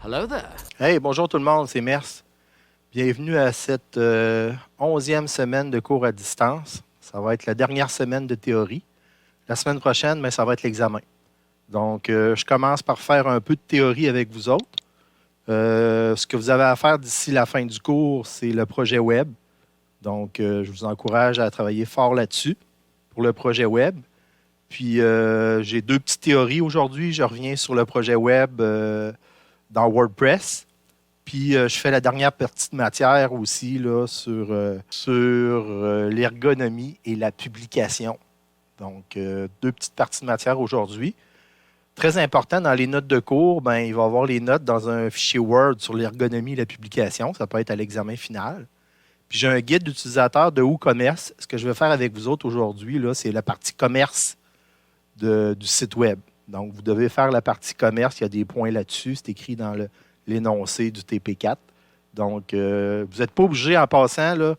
Hello there. Hey, bonjour tout le monde, c'est Mers. Bienvenue à cette 11e semaine de cours à distance. Ça va être la dernière semaine de théorie. La semaine prochaine, mais ça va être l'examen. Donc, je commence par faire un peu de théorie avec vous autres. Ce que vous avez à faire d'ici la fin du cours, c'est le projet web. Donc, je vous encourage à travailler fort là-dessus pour le projet web. Puis, j'ai deux petites théories aujourd'hui. Je reviens sur le projet web dans WordPress. Puis, je fais la dernière petite matière aussi là, sur l'ergonomie et la publication. Donc, deux petites parties de matière aujourd'hui. Très important, dans les notes de cours, ben, il va y avoir les notes dans un fichier Word sur l'ergonomie et la publication. Ça peut être à l'examen final. Puis, j'ai un guide d'utilisateur de WooCommerce. Ce que je vais faire avec vous autres aujourd'hui, là, c'est la partie commerce du site web. Donc, vous devez faire la partie commerce. Il y a des points là-dessus. C'est écrit dans l'énoncé du TP4. Donc, vous n'êtes pas obligé, en passant, là,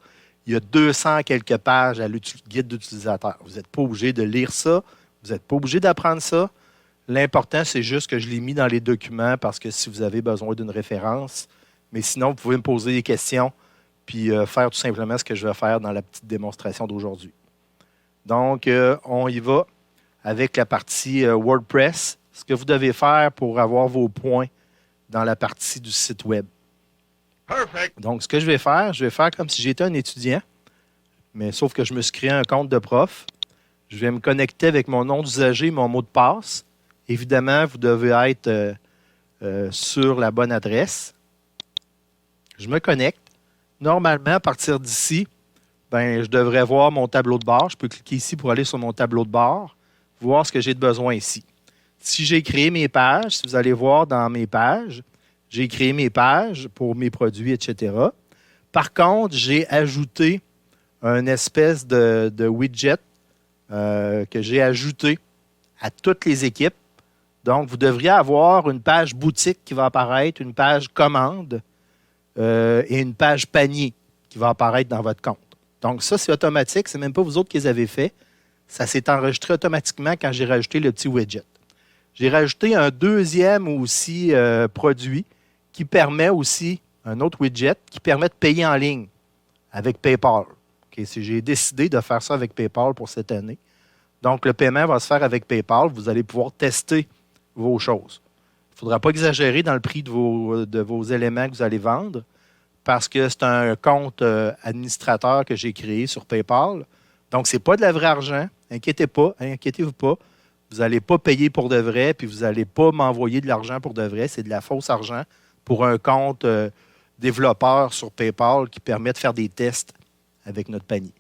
il y a 200 quelques pages à guide d'utilisateur. Vous n'êtes pas obligé de lire ça. Vous n'êtes pas obligé d'apprendre ça. L'important, c'est juste que je l'ai mis dans les documents parce que si vous avez besoin d'une référence, mais sinon, vous pouvez me poser des questions puis faire tout simplement ce que je vais faire dans la petite démonstration d'aujourd'hui. Donc, on y va avec la partie WordPress, ce que vous devez faire pour avoir vos points dans la partie du site web. Perfect. Donc, ce que je vais faire comme si j'étais un étudiant, mais sauf que je me suis créé un compte de prof. Je vais me connecter avec mon nom d'usager et mon mot de passe. Évidemment, vous devez être sur la bonne adresse. Je me connecte. Normalement, à partir d'ici, ben, je devrais voir mon tableau de bord. Je peux cliquer ici pour aller sur mon tableau de bord, voir ce que j'ai de besoin ici. Si j'ai créé mes pages, si vous allez voir dans mes pages, j'ai créé mes pages pour mes produits, etc. Par contre, j'ai ajouté une espèce de widget que j'ai ajouté à toutes les équipes. Donc, vous devriez avoir une page boutique qui va apparaître, une page commande et une page panier qui va apparaître dans votre compte. Donc, ça, c'est automatique. Ce n'est même pas vous autres qui les avez fait. Ça s'est enregistré automatiquement quand j'ai rajouté le petit widget. J'ai rajouté un deuxième aussi produit qui permet aussi, un autre widget, qui permet de payer en ligne avec PayPal. Okay, j'ai décidé de faire ça avec PayPal pour cette année. Donc, le paiement va se faire avec PayPal. Vous allez pouvoir tester vos choses. Il ne faudra pas exagérer dans le prix de vos éléments que vous allez vendre parce que c'est un compte administrateur que j'ai créé sur PayPal. Donc, ce n'est pas de la vraie argent. Inquiétez-vous pas. Vous n'allez pas payer pour de vrai, puis vous n'allez pas m'envoyer de l'argent pour de vrai. C'est de la fausse argent pour un compte développeur sur PayPal qui permet de faire des tests avec notre panier.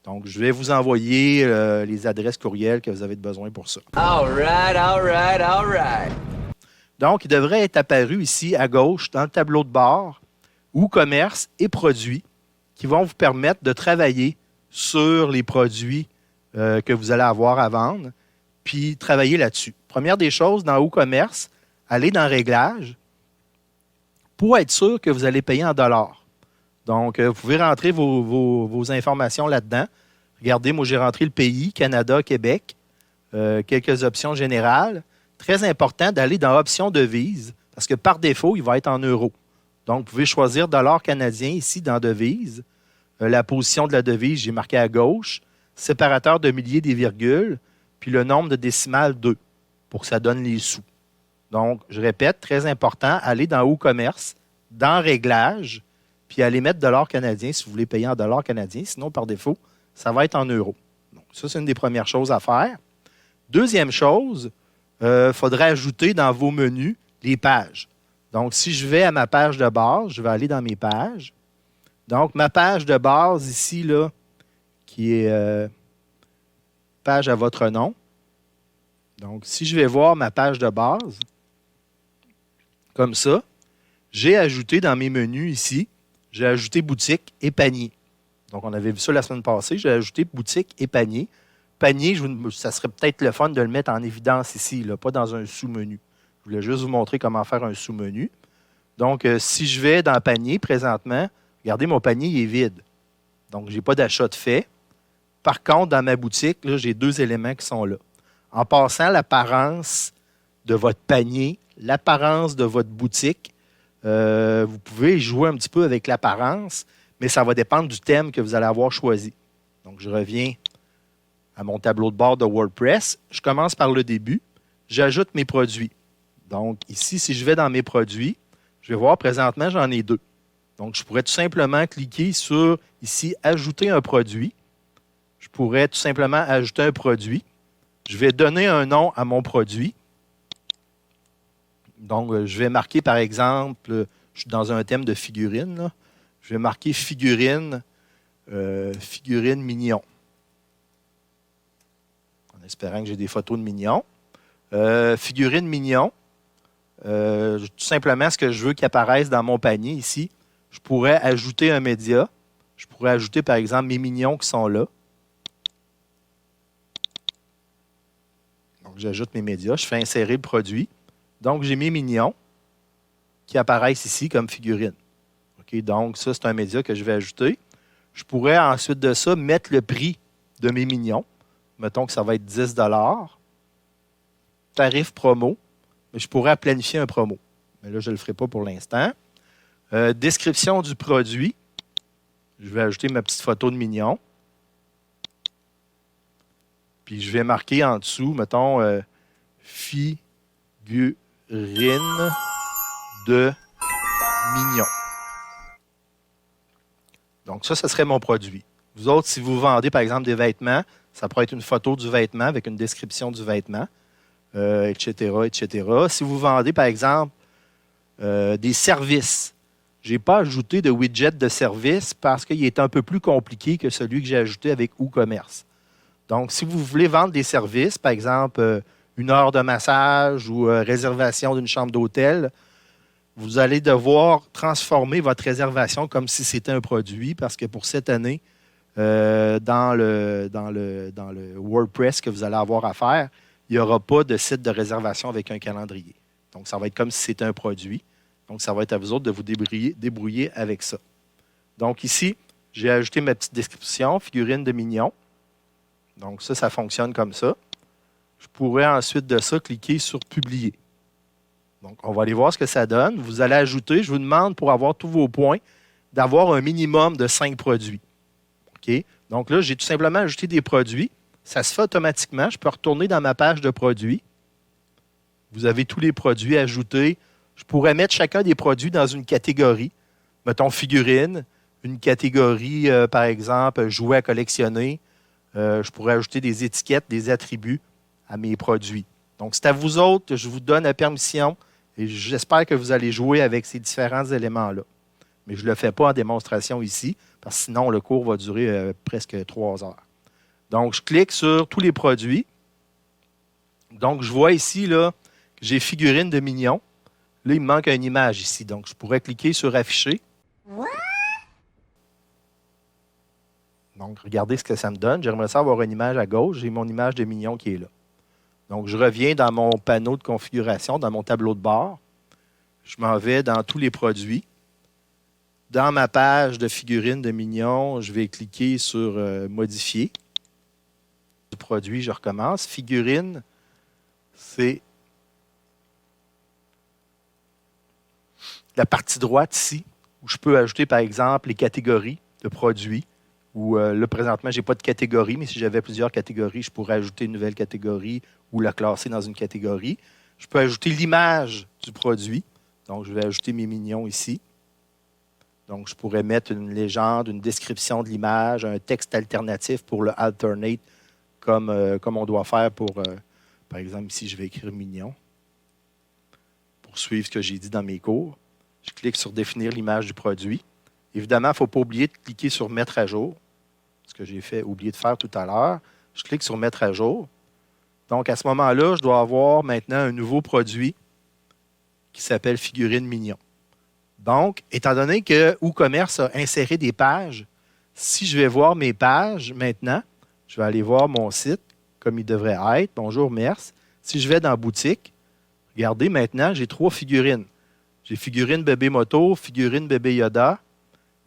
Donc, je vais vous envoyer les adresses courriels que vous avez besoin pour ça. All right. Donc, il devrait être apparu ici à gauche dans le tableau de bord WooCommerce et produits qui vont vous permettre de travailler sur les produits que vous allez avoir à vendre puis travailler là-dessus. Première des choses, dans WooCommerce, allez dans Réglages pour être sûr que vous allez payer en dollars. Donc, vous pouvez rentrer vos informations là-dedans. Regardez, moi, j'ai rentré le pays, Canada, Québec, quelques options générales. Très important d'aller dans Options devises parce que par défaut, il va être en euros. Donc, vous pouvez choisir dollars canadiens ici dans devises. La position de la devise, j'ai marqué à gauche. Séparateur de milliers des virgules. Puis le nombre de décimales 2 pour que ça donne les sous. Donc, je répète, très important, allez dans WooCommerce, dans Réglages, puis allez mettre dollars canadiens si vous voulez payer en dollars canadiens. Sinon, par défaut, ça va être en euros. Donc, ça, c'est une des premières choses à faire. Deuxième chose, il faudrait ajouter dans vos menus les pages. Donc, si je vais à ma page de base, je vais aller dans mes pages. Donc, ma page de base ici, là, qui est page à votre nom. Donc, si je vais voir ma page de base, comme ça, j'ai ajouté dans mes menus ici, j'ai ajouté boutique et panier. Donc, on avait vu ça la semaine passée. J'ai ajouté boutique et panier. Panier, ça serait peut-être le fun de le mettre en évidence ici, là, pas dans un sous-menu. Je voulais juste vous montrer comment faire un sous-menu. Donc, si je vais dans panier présentement, regardez, mon panier il est vide. Donc, je n'ai pas d'achat de fait. Par contre, dans ma boutique, là, j'ai deux éléments qui sont là. En passant, l'apparence de votre panier, l'apparence de votre boutique, Vous pouvez jouer un petit peu avec l'apparence, mais ça va dépendre du thème que vous allez avoir choisi. Donc, je reviens à mon tableau de bord de WordPress. Je commence par le début. J'ajoute mes produits. Donc, ici, si je vais dans mes produits, je vais voir présentement, j'en ai 2. Donc, je pourrais tout simplement cliquer sur, ici, « Ajouter un produit ». Je pourrais tout simplement ajouter un produit. Je vais donner un nom à mon produit. Donc, je vais marquer, par exemple, je suis dans un thème de figurine, là. Je vais marquer figurine, figurine mignon. En espérant que j'ai des photos de mignons. Figurine mignon. Tout simplement, ce que je veux qu'il apparaisse dans mon panier ici, je pourrais ajouter un média. Je pourrais ajouter, par exemple, mes mignons qui sont là. Donc, j'ajoute mes médias. Je fais insérer le produit. Donc, j'ai mes mignons qui apparaissent ici comme figurines. Okay, donc, ça, c'est un média que je vais ajouter. Je pourrais ensuite de ça mettre le prix de mes mignons. Mettons que ça va être 10 $. Tarif promo. Mais je pourrais planifier un promo. Mais là, je ne le ferai pas pour l'instant. Description du produit. Je vais ajouter ma petite photo de mignon. Puis je vais marquer en dessous, mettons, figurine de mignon. Donc ça serait mon produit. Vous autres, si vous vendez, par exemple, des vêtements, ça pourrait être une photo du vêtement avec une description du vêtement, etc., etc. Si vous vendez, par exemple, des services, je n'ai pas ajouté de widget de service parce qu'il est un peu plus compliqué que celui que j'ai ajouté avec WooCommerce. Donc, si vous voulez vendre des services, par exemple, une heure de massage ou réservation d'une chambre d'hôtel, vous allez devoir transformer votre réservation comme si c'était un produit parce que pour cette année, dans le WordPress que vous allez avoir à faire, il n'y aura pas de site de réservation avec un calendrier. Donc, ça va être comme si c'était un produit. Donc, ça va être à vous autres de vous débrouiller avec ça. Donc, ici, j'ai ajouté ma petite description, figurine de mignon. Donc, ça fonctionne comme ça. Je pourrais ensuite de ça cliquer sur publier. Donc, on va aller voir ce que ça donne. Vous allez ajouter, je vous demande pour avoir tous vos points, d'avoir un minimum de 5 produits. OK? Donc là, j'ai tout simplement ajouté des produits. Ça se fait automatiquement. Je peux retourner dans ma page de produits. Vous avez tous les produits ajoutés. Je pourrais mettre chacun des produits dans une catégorie. Mettons figurine, une catégorie, par exemple, jouets à collectionner. Je pourrais ajouter des étiquettes, des attributs à mes produits. Donc, c'est à vous autres. Je vous donne la permission et j'espère que vous allez jouer avec ces différents éléments-là. Mais je ne le fais pas en démonstration ici, parce que sinon, le cours va durer presque 3 heures. Donc, je clique sur tous les produits. Donc, je vois ici là, que j'ai figurine de mignon. Là, il me manque une image ici. Donc, je pourrais cliquer sur afficher. Donc, regardez ce que ça me donne. J'aimerais ça avoir une image à gauche. J'ai mon image de mignon qui est là. Donc, je reviens dans mon panneau de configuration, dans mon tableau de bord. Je m'en vais dans tous les produits. Dans ma page de figurine de mignon, je vais cliquer sur modifier. Le produit, je recommence. Figurine, c'est la partie droite ici, où je peux ajouter, par exemple, les catégories de produits. Ou là, présentement, je n'ai pas de catégorie, mais si j'avais plusieurs catégories, je pourrais ajouter une nouvelle catégorie ou la classer dans une catégorie. Je peux ajouter l'image du produit. Donc, je vais ajouter mes mignons ici. Donc, je pourrais mettre une légende, une description de l'image, un texte alternatif pour le alternate, comme on doit faire pour, par exemple, ici, je vais écrire mignon pour suivre ce que j'ai dit dans mes cours. Je clique sur définir l'image du produit. Évidemment, il ne faut pas oublier de cliquer sur mettre à jour, ce que j'ai oublié de faire tout à l'heure. Je clique sur mettre à jour. Donc, à ce moment-là, je dois avoir maintenant un nouveau produit qui s'appelle figurine mignon. Donc, étant donné que WooCommerce a inséré des pages, si je vais voir mes pages maintenant, je vais aller voir mon site comme il devrait être. Bonjour, merci. Si je vais dans boutique, regardez maintenant, j'ai 3 figurines. J'ai figurine bébé moto, figurine bébé Yoda,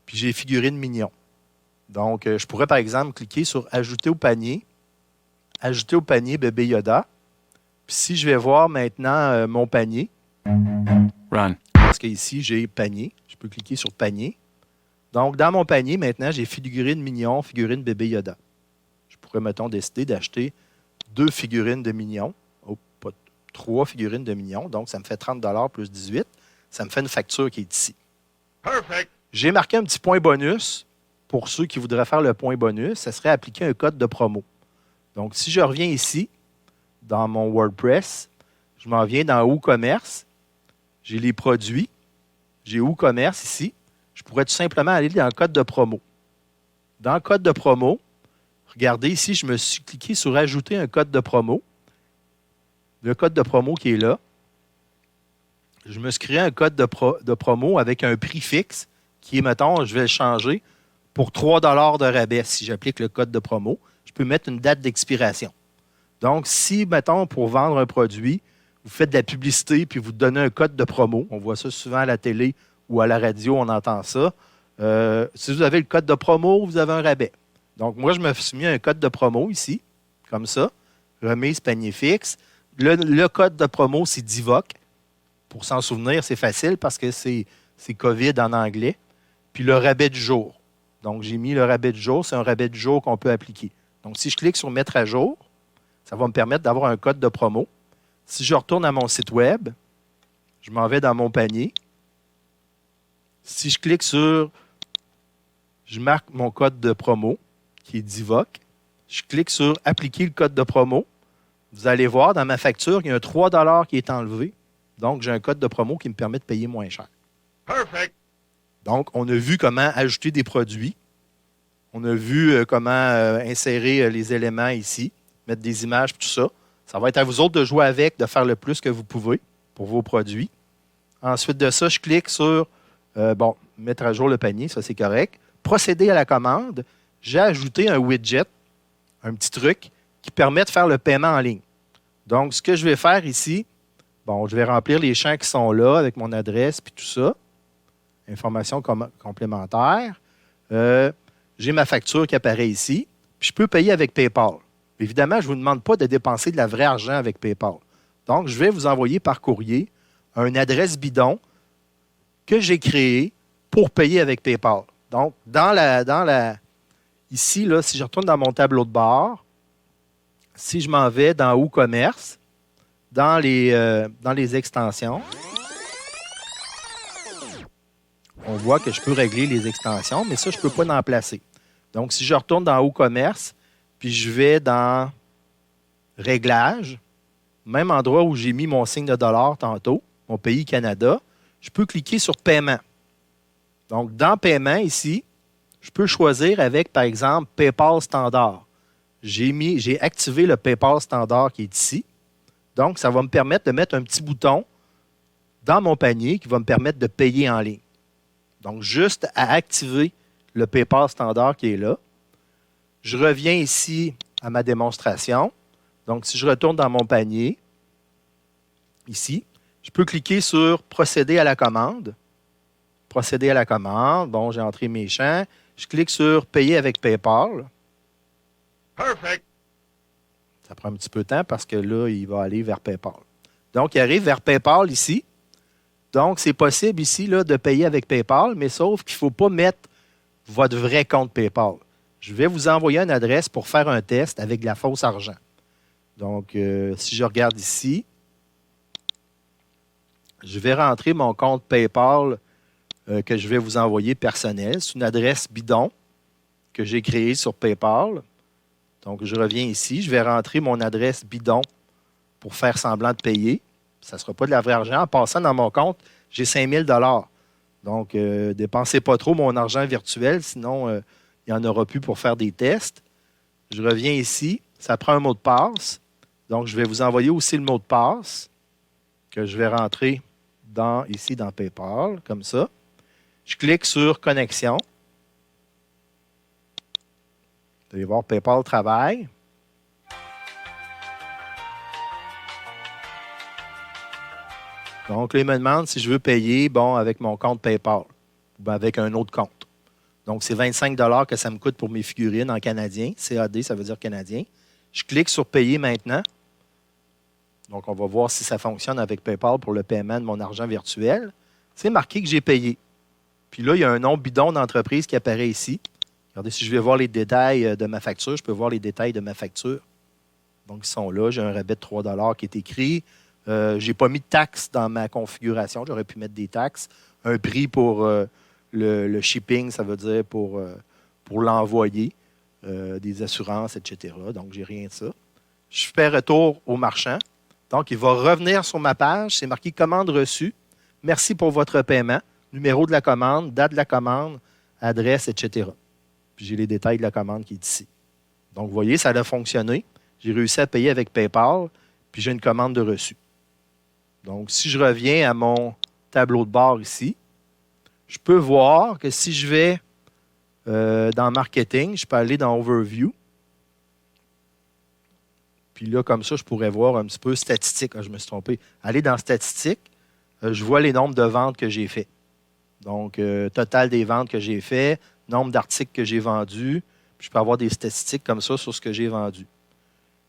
puis j'ai figurine mignon. Donc, je pourrais par exemple cliquer sur ajouter au panier bébé Yoda. Puis si je vais voir maintenant mon panier, Run. parce qu'ici, j'ai panier. Je peux cliquer sur panier. Donc, dans mon panier, maintenant, j'ai figurine mignon, figurine bébé Yoda. Je pourrais, mettons, décider d'acheter 2 figurines de mignon. Oh, pas 3 figurines de mignon. Donc, ça me fait 30 plus 18. Ça me fait une facture qui est ici. Perfect. J'ai marqué un petit point bonus. Pour ceux qui voudraient faire le point bonus, ça serait appliquer un code de promo. Donc, si je reviens ici, dans mon WordPress, je m'en viens dans WooCommerce. J'ai les produits. J'ai WooCommerce ici. Je pourrais tout simplement aller dans le code de promo. Dans le code de promo, regardez ici, je me suis cliqué sur ajouter un code de promo. Le code de promo qui est là. Je me suis créé un code de promo avec un prix fixe qui est, mettons, je vais le changer pour 3 de rabais si j'applique le code de promo. Je peux mettre une date d'expiration. Donc, si, mettons, pour vendre un produit, vous faites de la publicité puis vous donnez un code de promo, on voit ça souvent à la télé ou à la radio, on entend ça. Si vous avez le code de promo, vous avez un rabais. Donc, moi, je me suis mis un code de promo ici, comme ça. Remise panier fixe. Le code de promo, c'est DIVOC. Pour s'en souvenir, c'est facile parce que c'est COVID en anglais. Puis le rabais du jour. Donc, j'ai mis le rabais du jour. C'est un rabais du jour qu'on peut appliquer. Donc, si je clique sur « Mettre à jour », ça va me permettre d'avoir un code de promo. Si je retourne à mon site web, je m'en vais dans mon panier. Si je clique sur « Je marque mon code de promo », qui est DIVOC, je clique sur « Appliquer le code de promo ». Vous allez voir, dans ma facture, il y a un 3 qui est enlevé. Donc, j'ai un code de promo qui me permet de payer moins cher. Perfect. Donc, on a vu comment ajouter des produits. On a vu comment insérer les éléments ici, mettre des images, tout ça. Ça va être à vous autres de jouer avec, de faire le plus que vous pouvez pour vos produits. Ensuite de ça, je clique sur mettre à jour le panier, ça c'est correct. Procéder à la commande. J'ai ajouté un widget, un petit truc qui permet de faire le paiement en ligne. Donc, ce que je vais faire ici, je vais remplir les champs qui sont là avec mon adresse puis tout ça. Informations complémentaires. J'ai ma facture qui apparaît ici. Puis je peux payer avec PayPal. Évidemment, je ne vous demande pas de dépenser de la vraie argent avec PayPal. Donc, je vais vous envoyer par courrier une adresse bidon que j'ai créée pour payer avec PayPal. Donc, ici, là, si je retourne dans mon tableau de bord, si je m'en vais dans WooCommerce, dans les extensions, on voit que je peux régler les extensions, mais ça, je ne peux pas en placer. Donc, si je retourne dans WooCommerce, puis je vais dans Réglages, même endroit où j'ai mis mon signe de dollar tantôt, mon pays Canada, je peux cliquer sur Paiement. Donc, dans Paiement, ici, je peux choisir avec, par exemple, PayPal Standard. J'ai activé le PayPal Standard qui est ici. Donc, ça va me permettre de mettre un petit bouton dans mon panier qui va me permettre de payer en ligne. Donc, juste à activer le PayPal Standard qui est là. Je reviens ici à ma démonstration. Donc, si je retourne dans mon panier, ici, je peux cliquer sur « Procéder à la commande ». Procéder à la commande. Bon, j'ai entré mes champs. Je clique sur « Payer avec PayPal ». Perfect. Ça prend un petit peu de temps parce que là, il va aller vers PayPal. Donc, il arrive vers PayPal ici. Donc, c'est possible ici là, de payer avec PayPal, mais sauf qu'il ne faut pas mettre votre vrai compte PayPal. Je vais vous envoyer une adresse pour faire un test avec de la fausse argent. Donc, si je regarde ici, je vais rentrer mon compte PayPal que je vais vous envoyer personnel. C'est une adresse bidon que j'ai créée sur PayPal. Donc, je reviens ici. Je vais rentrer mon adresse bidon pour faire semblant de payer. Ça ne sera pas de la vraie argent. En passant dans mon compte, j'ai 5 000 $. Donc, dépensez pas trop mon argent virtuel, sinon, il n'y en aura plus pour faire des tests. Je reviens ici. Ça prend un mot de passe. Donc, je vais vous envoyer aussi le mot de passe que je vais rentrer ici dans PayPal, comme ça. Je clique sur « Connexion ». Vous allez voir, PayPal travaille. Donc, là, il me demande si je veux payer avec mon compte PayPal ou avec un autre compte. Donc, c'est 25 $ que ça me coûte pour mes figurines en canadien. CAD, ça veut dire canadien. Je clique sur « Payer maintenant ». Donc, on va voir si ça fonctionne avec PayPal pour le paiement de mon argent virtuel. c'est marqué que j'ai payé. Puis là, il y a un nom bidon d'entreprise qui apparaît ici. Regardez, si je vais voir les détails de ma facture, je peux voir les détails de ma facture. Donc, ils sont là. J'ai un rabais de 3 qui est écrit. Je n'ai pas mis de taxes dans ma configuration. J'aurais pu mettre des taxes. Un prix pour le shipping, ça veut dire pour l'envoyer, des assurances, etc. Donc, je n'ai rien de ça. Je fais retour au marchand. Donc, il va revenir sur ma page. C'est marqué « Commande reçue. Merci pour votre paiement. Numéro de la commande, date de la commande, adresse, etc. » Puis, j'ai les détails de la commande qui est ici. Donc, vous voyez, ça a fonctionné. J'ai réussi à payer avec PayPal, puis j'ai une commande de reçu. Donc, si je reviens à mon tableau de bord ici, je peux voir que si je vais dans Marketing, je peux aller dans Overview. Puis là, comme ça, je pourrais voir un petit peu Statistiques. Je me suis trompé. Aller dans Statistiques, je vois les nombres de ventes que j'ai fait. Donc, total des ventes que j'ai fait, nombre d'articles que j'ai vendus. Puis je peux avoir des statistiques comme ça sur ce que j'ai vendu.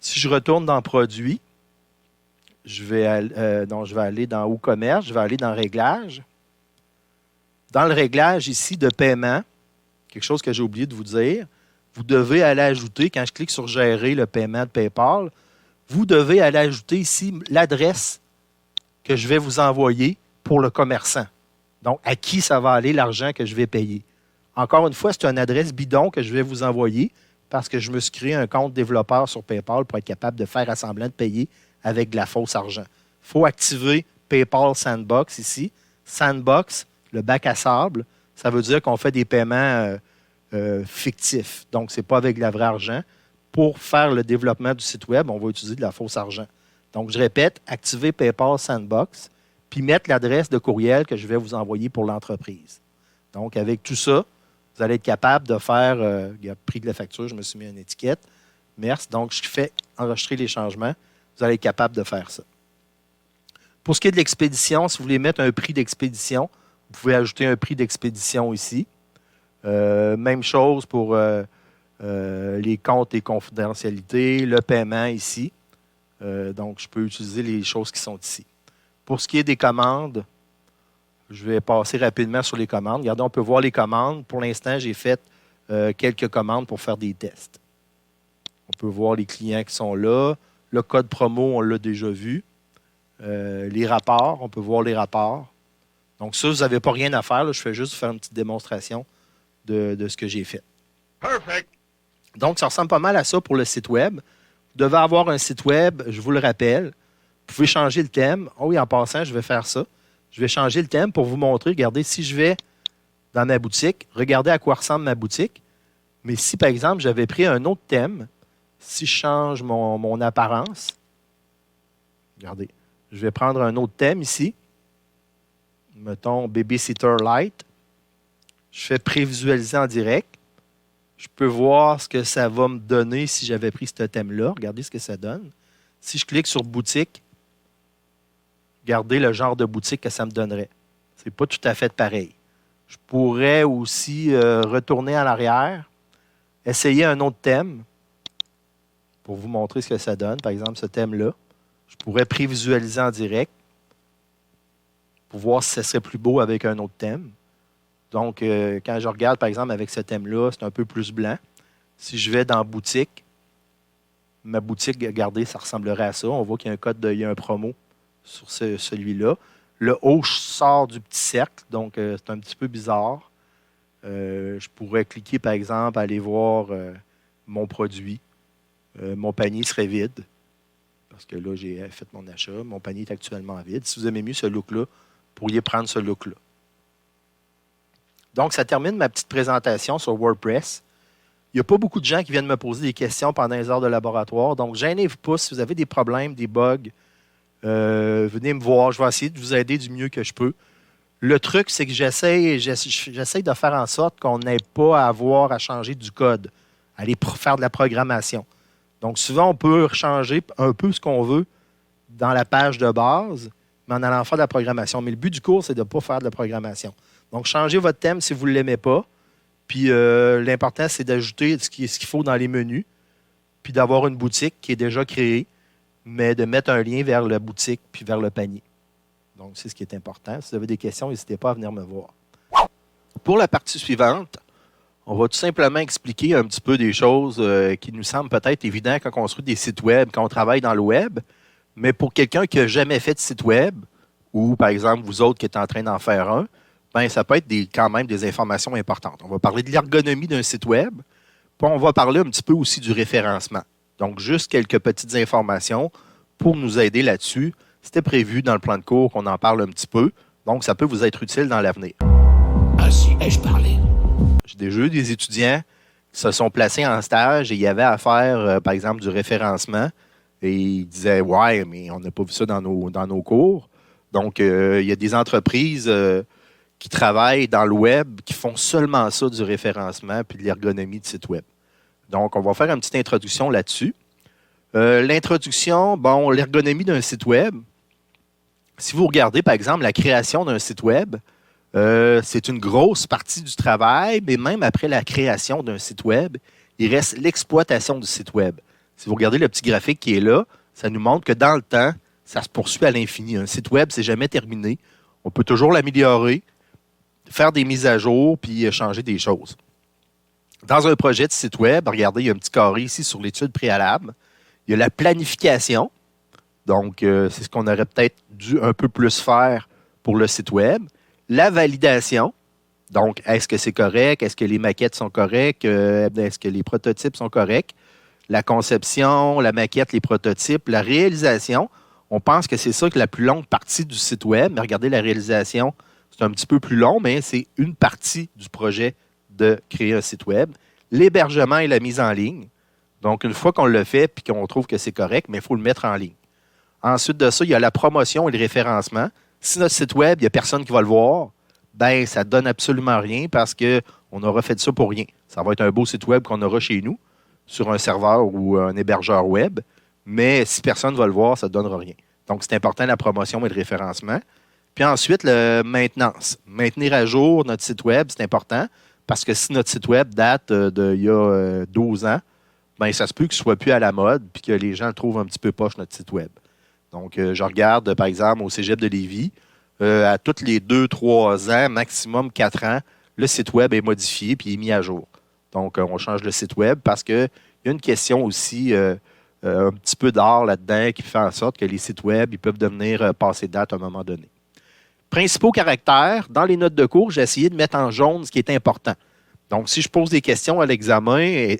Si je retourne dans Produits, je vais aller dans WooCommerce, je vais aller dans Réglages. Dans le réglage ici de paiement, quelque chose que j'ai oublié de vous dire, vous devez aller ajouter, quand je clique sur Gérer le paiement de PayPal, vous devez aller ajouter ici l'adresse que je vais vous envoyer pour le commerçant. Donc, à qui ça va aller l'argent que je vais payer. Encore une fois, c'est une adresse bidon que je vais vous envoyer parce que je me suis créé un compte développeur sur PayPal pour être capable de faire semblant de payer avec de la fausse argent. Il faut activer PayPal Sandbox ici. Sandbox, le bac à sable, ça veut dire qu'on fait des paiements fictifs. Donc, ce n'est pas avec de la vraie argent. Pour faire le développement du site Web, on va utiliser de la fausse argent. Donc, je répète, activer PayPal Sandbox, puis mettre l'adresse de courriel que je vais vous envoyer pour l'entreprise. Donc, avec tout ça, vous allez être capable de faire, prix de la facture, je me suis mis une étiquette, merci. Donc, je fais enregistrer les changements. Vous allez être capable de faire ça. Pour ce qui est de l'expédition, si vous voulez mettre un prix d'expédition, vous pouvez ajouter un prix d'expédition ici. Même chose pour les comptes et confidentialités, le paiement ici. Donc, je peux utiliser les choses qui sont ici. Pour ce qui est des commandes, je vais passer rapidement sur les commandes. Regardez, on peut voir les commandes. Pour l'instant, j'ai fait quelques commandes pour faire des tests. On peut voir les clients qui sont là. Le code promo, on l'a déjà vu. Les rapports, on peut voir les rapports. Donc ça, vous n'avez pas rien à faire. Là. Je fais juste faire une petite démonstration de ce que j'ai fait. Perfect. Donc, ça ressemble pas mal à ça pour le site Web. Vous devez avoir un site Web, je vous le rappelle. Vous pouvez changer le thème. Oh oui, en passant, je vais faire ça. Je vais changer le thème pour vous montrer. Regardez, si je vais dans ma boutique, regardez à quoi ressemble ma boutique. Mais si, par exemple, j'avais pris un autre thème, si je change mon apparence, regardez, je vais prendre un autre thème ici. Mettons Babysitter Light. Je fais prévisualiser en direct. Je peux voir ce que ça va me donner si j'avais pris ce thème-là. Regardez ce que ça donne. Si je clique sur boutique, regardez le genre de boutique que ça me donnerait. Ce n'est pas tout à fait pareil. Je pourrais aussi retourner en arrière, essayer un autre thème pour vous montrer ce que ça donne. Par exemple, ce thème-là. Je pourrais prévisualiser en direct pour voir si ce serait plus beau avec un autre thème. Donc, quand je regarde, par exemple, avec ce thème-là, c'est un peu plus blanc. Si je vais dans boutique, ma boutique, regardez, ça ressemblerait à ça. On voit qu'il y a un code, il y a un promo sur celui-là. Le haut sort du petit cercle, donc c'est un petit peu bizarre. Je pourrais cliquer, par exemple, aller voir mon produit. Mon panier serait vide, parce que là, j'ai fait mon achat. Mon panier est actuellement vide. Si vous aimez mieux ce look-là, vous pourriez prendre ce look-là. Donc, ça termine ma petite présentation sur WordPress. Il n'y a pas beaucoup de gens qui viennent me poser des questions pendant les heures de laboratoire. Donc, gênez-vous pas. Si vous avez des problèmes, des bugs, venez me voir. Je vais essayer de vous aider du mieux que je peux. Le truc, c'est que j'essaie de faire en sorte qu'on n'ait pas à avoir à changer du code, aller faire de la programmation. Donc, souvent, on peut changer un peu ce qu'on veut dans la page de base, mais en allant faire de la programmation. Mais le but du cours, c'est de ne pas faire de la programmation. Donc, changez votre thème si vous ne l'aimez pas. Puis, l'important, c'est d'ajouter ce qu'il faut dans les menus, puis d'avoir une boutique qui est déjà créée, mais de mettre un lien vers la boutique puis vers le panier. Donc, c'est ce qui est important. Si vous avez des questions, n'hésitez pas à venir me voir. Pour la partie suivante, on va tout simplement expliquer un petit peu des choses qui nous semblent peut-être évidentes quand on construit des sites web, quand on travaille dans le web. Mais pour quelqu'un qui n'a jamais fait de site web, ou par exemple vous autres qui êtes en train d'en faire un, ben, ça peut être quand même des informations importantes. On va parler de l'ergonomie d'un site web, puis on va parler un petit peu aussi du référencement. Donc, juste quelques petites informations pour nous aider là-dessus. C'était prévu dans le plan de cours qu'on en parle un petit peu, donc ça peut vous être utile dans l'avenir. Ainsi ai-je parlé. J'ai déjà eu des étudiants qui se sont placés en stage et il y avait à faire, par exemple, du référencement. Et ils disaient, ouais, mais on n'a pas vu ça dans nos cours. Donc, il y a des entreprises qui travaillent dans le web qui font seulement ça, du référencement puis de l'ergonomie de site web. Donc, on va faire une petite introduction là-dessus. L'introduction, bon, l'ergonomie d'un site web. Si vous regardez, par exemple, la création d'un site web, c'est une grosse partie du travail, mais même après la création d'un site web, il reste l'exploitation du site web. Si vous regardez le petit graphique qui est là, ça nous montre que dans le temps, ça se poursuit à l'infini. Un site web, c'est jamais terminé. On peut toujours l'améliorer, faire des mises à jour, puis changer des choses. Dans un projet de site web, regardez, il y a un petit carré ici sur l'étude préalable. Il y a la planification. Donc, c'est ce qu'on aurait peut-être dû un peu plus faire pour le site web. La validation. Donc, est-ce que c'est correct? Est-ce que les maquettes sont correctes? Est-ce que les prototypes sont corrects? La conception, la maquette, les prototypes, la réalisation. On pense que c'est ça que la plus longue partie du site web. Mais regardez, la réalisation, c'est un petit peu plus long, mais c'est une partie du projet de créer un site web. L'hébergement et la mise en ligne. Donc, une fois qu'on le fait et qu'on trouve que c'est correct, mais il faut le mettre en ligne. Ensuite de ça, il y a la promotion et le référencement. Si notre site web, il n'y a personne qui va le voir, ben ça ne donne absolument rien parce qu'on aura fait ça pour rien. Ça va être un beau site web qu'on aura chez nous, sur un serveur ou un hébergeur web, mais si personne ne va le voir, ça ne donnera rien. Donc, c'est important la promotion et le référencement. Puis ensuite, la maintenance. Maintenir à jour notre site web, c'est important parce que si notre site web date d'il y a 12 ans, ben ça se peut qu'il ne soit plus à la mode puis que les gens le trouvent un petit peu poche, notre site web. Donc, je regarde, par exemple, au Cégep de Lévis, à tous les 2-3 ans, maximum 4 ans, le site web est modifié puis est mis à jour. Donc, on change le site web parce qu'il y a une question aussi un petit peu d'art là-dedans qui fait en sorte que les sites web ils peuvent devenir passé date à un moment donné. Principaux caractères, dans les notes de cours, j'ai essayé de mettre en jaune ce qui est important. Donc, si je pose des questions à l'examen,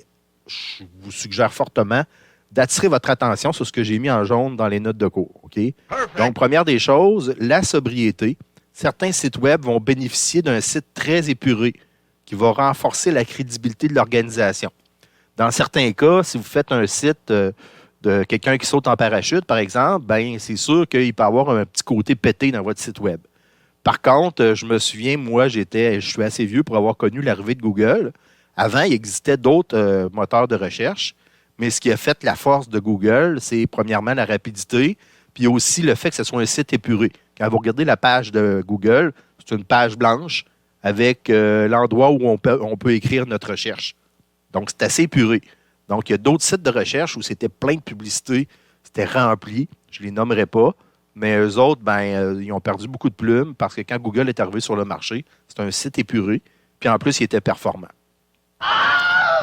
je vous suggère fortement d'attirer votre attention sur ce que j'ai mis en jaune dans les notes de cours. Okay? Donc, première des choses, la sobriété. Certains sites web vont bénéficier d'un site très épuré qui va renforcer la crédibilité de l'organisation. Dans certains cas, si vous faites un site de quelqu'un qui saute en parachute, par exemple, ben c'est sûr qu'il peut y avoir un petit côté pété dans votre site web. Par contre, je me souviens, moi, je suis assez vieux pour avoir connu l'arrivée de Google. Avant, il existait d'autres moteurs de recherche, mais ce qui a fait la force de Google, c'est premièrement la rapidité, puis aussi le fait que ce soit un site épuré. Quand vous regardez la page de Google, c'est une page blanche avec l'endroit où on peut écrire notre recherche. Donc, c'est assez épuré. Donc, il y a d'autres sites de recherche où c'était plein de publicité, c'était rempli, je ne les nommerai pas, mais eux autres, ils ont perdu beaucoup de plumes parce que quand Google est arrivé sur le marché, c'est un site épuré, puis en plus, il était performant.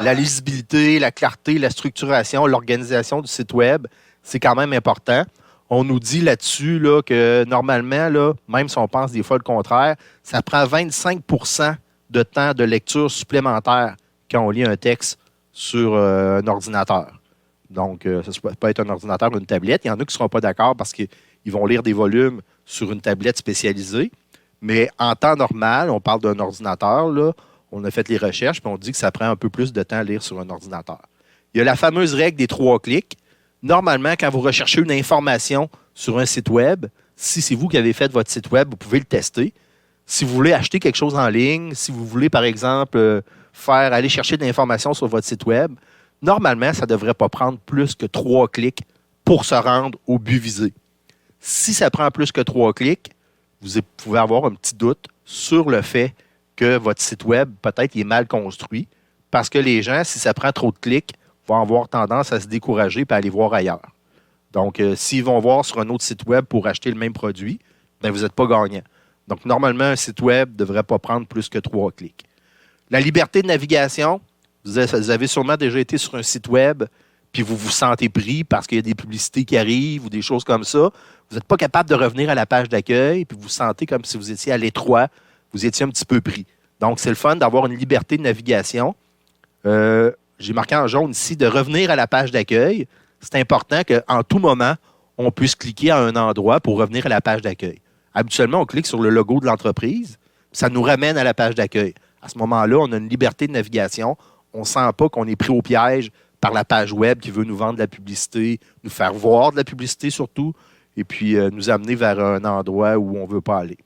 La lisibilité, la clarté, la structuration, l'organisation du site web, c'est quand même important. On nous dit là-dessus là, que normalement, là, même si on pense des fois le contraire, ça prend 25 % de temps de lecture supplémentaire quand on lit un texte sur un ordinateur. Donc, ça peut être un ordinateur ou une tablette. Il y en a qui ne seront pas d'accord parce qu'ils vont lire des volumes sur une tablette spécialisée. Mais en temps normal, on parle d'un ordinateur, là, on a fait les recherches, puis on dit que ça prend un peu plus de temps à lire sur un ordinateur. Il y a la fameuse règle des 3 clics. Normalement, quand vous recherchez une information sur un site web, si c'est vous qui avez fait votre site web, vous pouvez le tester. Si vous voulez acheter quelque chose en ligne, si vous voulez, par exemple, aller chercher de l'information sur votre site web, normalement, ça ne devrait pas prendre plus que 3 clics pour se rendre au but visé. Si ça prend plus que 3 clics, vous pouvez avoir un petit doute sur le fait que votre site web, peut-être, il est mal construit parce que les gens, si ça prend trop de clics, vont avoir tendance à se décourager et à aller voir ailleurs. Donc, s'ils vont voir sur un autre site web pour acheter le même produit, ben vous n'êtes pas gagnant. Donc, normalement, un site web ne devrait pas prendre plus que 3 clics. La liberté de navigation, vous avez sûrement déjà été sur un site web, puis vous vous sentez pris parce qu'il y a des publicités qui arrivent ou des choses comme ça. Vous n'êtes pas capable de revenir à la page d'accueil, puis vous vous sentez comme si vous étiez à l'étroit, vous étiez un petit peu pris. Donc, c'est le fun d'avoir une liberté de navigation. J'ai marqué en jaune ici de revenir à la page d'accueil. C'est important qu'en tout moment, on puisse cliquer à un endroit pour revenir à la page d'accueil. Habituellement, on clique sur le logo de l'entreprise, ça nous ramène à la page d'accueil. À ce moment-là, on a une liberté de navigation. On ne sent pas qu'on est pris au piège par la page web qui veut nous vendre de la publicité, nous faire voir de la publicité surtout, et puis nous amener vers un endroit où on ne veut pas aller.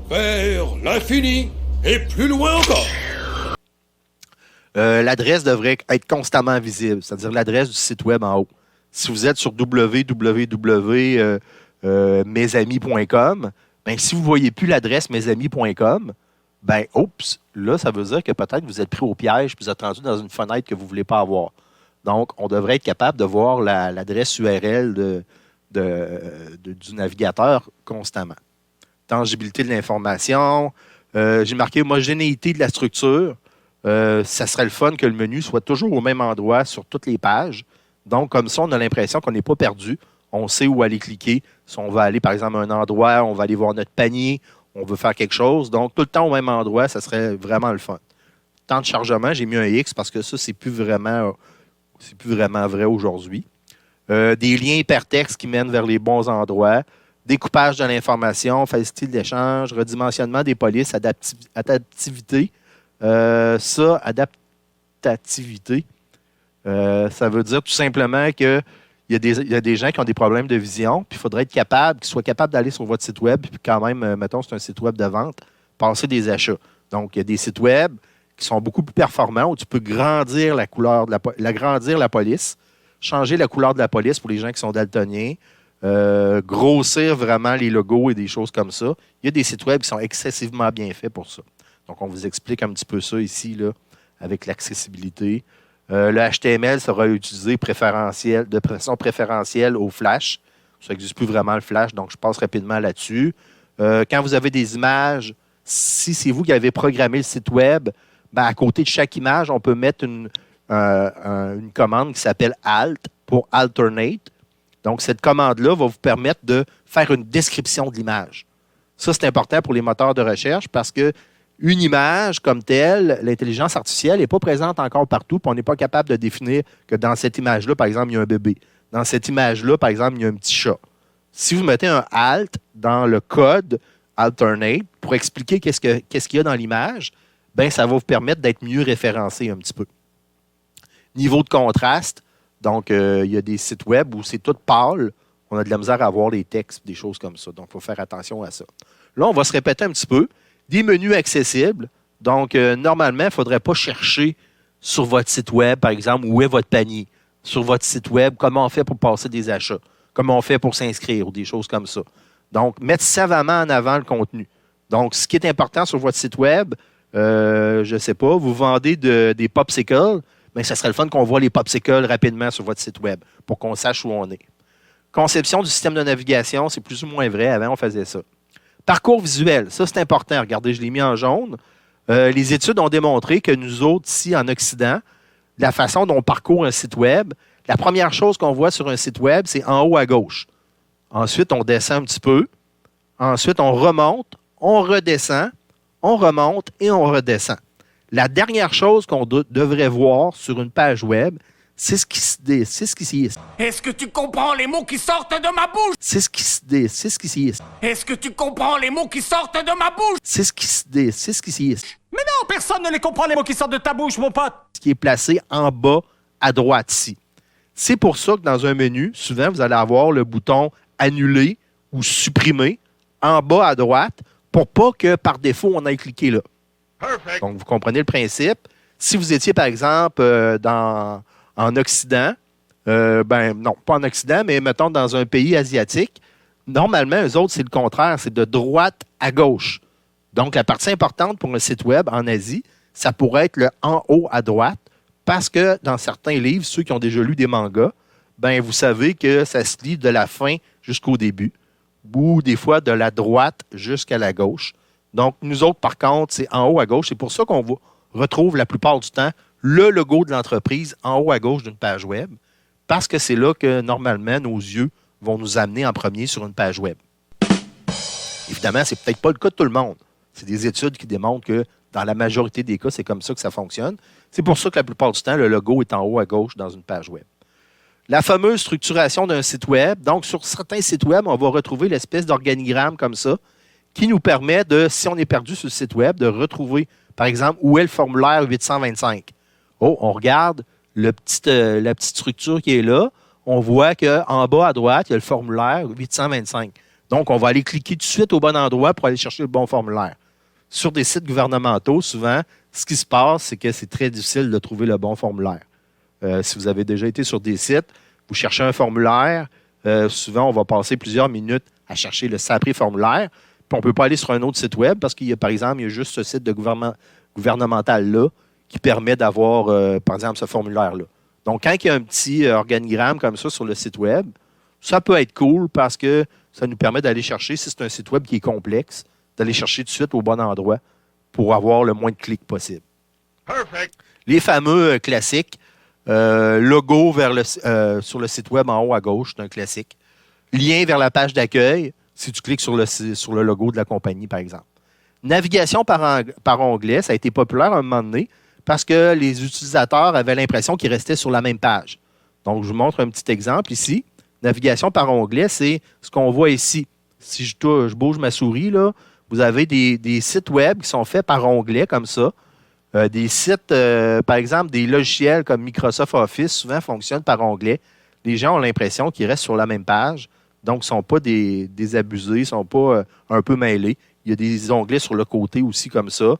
Vers l'infini et plus loin encore. L'adresse devrait être constamment visible, c'est-à-dire l'adresse du site web en haut. Si vous êtes sur www.mesamis.com, ben, si vous ne voyez plus l'adresse mesamis.com, ben, oups, là, ça veut dire que peut-être vous êtes pris au piège et vous êtes rendu dans une fenêtre que vous ne voulez pas avoir. Donc, on devrait être capable de voir l'adresse URL du navigateur constamment. Tangibilité de l'information. J'ai marqué homogénéité de la structure. Ça serait le fun que le menu soit toujours au même endroit sur toutes les pages. Donc, comme ça, on a l'impression qu'on n'est pas perdu. On sait où aller cliquer. Si on va aller, par exemple, à un endroit, on va aller voir notre panier, on veut faire quelque chose. Donc, tout le temps au même endroit, ça serait vraiment le fun. Temps de chargement, j'ai mis un X parce que ça, c'est plus vraiment vrai aujourd'hui. Des liens hypertextes qui mènent vers les bons endroits. Découpage de l'information, facilité d'échange, redimensionnement des polices, adaptivité. Adaptativité, ça veut dire tout simplement qu'il y a des gens qui ont des problèmes de vision, puis il faudrait être capable, qu'ils soient capables d'aller sur votre site web, puis quand même, mettons, c'est un site web de vente, passer des achats. Donc, il y a des sites web qui sont beaucoup plus performants, où tu peux grandir la couleur grandir la police, changer la couleur de la police pour les gens qui sont daltoniens, grossir vraiment les logos et des choses comme ça. Il y a des sites web qui sont excessivement bien faits pour ça. Donc, on vous explique un petit peu ça ici, là, avec l'accessibilité. Le HTML sera utilisé de façon préférentielle au Flash. Ça n'existe plus vraiment le Flash, donc je passe rapidement là-dessus. Quand vous avez des images, si c'est vous qui avez programmé le site web, ben, à côté de chaque image, on peut mettre une commande qui s'appelle Alt pour Alternate. Donc, cette commande-là va vous permettre de faire une description de l'image. Ça, c'est important pour les moteurs de recherche parce que une image comme telle, l'intelligence artificielle n'est pas présente encore partout, puis on n'est pas capable de définir que dans cette image-là, par exemple, il y a un bébé. Dans cette image-là, par exemple, il y a un petit chat. Si vous mettez un alt dans le code alternate pour expliquer qu'est-ce qu'il y a dans l'image, ben ça va vous permettre d'être mieux référencé un petit peu. Niveau de contraste, donc il y a des sites web où c'est tout pâle, on a de la misère à voir les textes, des choses comme ça. Donc, il faut faire attention à ça. Là, on va se répéter un petit peu. Des menus accessibles. Donc, normalement, il ne faudrait pas chercher sur votre site web, par exemple, où est votre panier. Sur votre site web, comment on fait pour passer des achats. Comment on fait pour s'inscrire ou des choses comme ça. Donc, mettre savamment en avant le contenu. Donc, ce qui est important sur votre site web, je ne sais pas, vous vendez des popsicles, bien, ça serait le fun qu'on voit les popsicles rapidement sur votre site web pour qu'on sache où on est. Conception du système de navigation, c'est plus ou moins vrai. Avant, on faisait ça. Parcours visuel, ça c'est important. Regardez, je l'ai mis en jaune. Les études ont démontré que nous autres, ici en Occident, la façon dont on parcourt un site web, la première chose qu'on voit sur un site web, c'est en haut à gauche. Ensuite, on descend un petit peu. Ensuite, on remonte, on redescend, on remonte et on redescend. La dernière chose qu'on devrait voir sur une page web, c'est ce qui se dit. Est-ce que tu comprends les mots qui sortent de ma bouche? C'est ce qui se dit. Est-ce que tu comprends les mots qui sortent de ma bouche? C'est ce qui se dit. Mais non, personne ne les comprend les mots qui sortent de ta bouche, mon pote. Ce qui est placé en bas à droite ici. C'est pour ça que dans un menu, souvent, vous allez avoir le bouton annuler ou supprimer en bas à droite pour pas que par défaut, on aille cliquer là. Perfect. Donc, vous comprenez le principe. Si vous étiez, par exemple, en Occident, non, pas en Occident, mais mettons dans un pays asiatique, normalement, eux autres, c'est le contraire, c'est de droite à gauche. Donc, la partie importante pour un site web en Asie, ça pourrait être le en haut à droite, parce que dans certains livres, ceux qui ont déjà lu des mangas, ben vous savez que ça se lit de la fin jusqu'au début. ou des fois de la droite jusqu'à la gauche. Donc, nous autres, par contre, c'est en haut à gauche. C'est pour ça qu'on retrouve la plupart du temps le logo de l'entreprise en haut à gauche d'une page web, parce que c'est là que, normalement, nos yeux vont nous amener en premier sur une page web. Évidemment, ce n'est peut-être pas le cas de tout le monde. C'est des études qui démontrent que, dans la majorité des cas, c'est comme ça que ça fonctionne. C'est pour ça que la plupart du temps, le logo est en haut à gauche dans une page web. La fameuse structuration d'un site web. Donc, sur certains sites web, on va retrouver l'espèce d'organigramme comme ça qui nous permet de, si on est perdu sur le site web, de retrouver, par exemple, où est le formulaire 825. Oh, on regarde la petite structure qui est là. On voit qu'en bas à droite, il y a le formulaire 825. Donc, on va aller cliquer tout de suite au bon endroit pour aller chercher le bon formulaire. Sur des sites gouvernementaux, souvent, ce qui se passe, c'est que c'est très difficile de trouver le bon formulaire. Si vous avez déjà été sur des sites, vous cherchez un formulaire, souvent, on va passer plusieurs minutes à chercher le sacré formulaire, puis on ne peut pas aller sur un autre site web parce qu'il y a, par exemple, il y a juste ce site de gouvernemental-là qui permet d'avoir, par exemple, ce formulaire-là. Donc, quand il y a un petit organigramme comme ça sur le site web, ça peut être cool parce que ça nous permet d'aller chercher, si c'est un site web qui est complexe, d'aller chercher tout de suite au bon endroit pour avoir le moins de clics possible. Perfect. Les fameux classiques, logo sur le site web en haut à gauche, c'est un classique. Lien vers la page d'accueil, si tu cliques sur le logo de la compagnie, par exemple. Navigation par onglet, ça a été populaire à un moment donné parce que les utilisateurs avaient l'impression qu'ils restaient sur la même page. Donc, je vous montre un petit exemple ici. Navigation par onglet, c'est ce qu'on voit ici. Si je bouge ma souris, là, vous avez des sites web qui sont faits par onglet comme ça. Des sites, par exemple, des logiciels comme Microsoft Office, souvent fonctionnent par onglet. Les gens ont l'impression qu'ils restent sur la même page, donc ils ne sont pas désabusés, ils ne sont pas un peu mêlés. Il y a des onglets sur le côté aussi comme ça.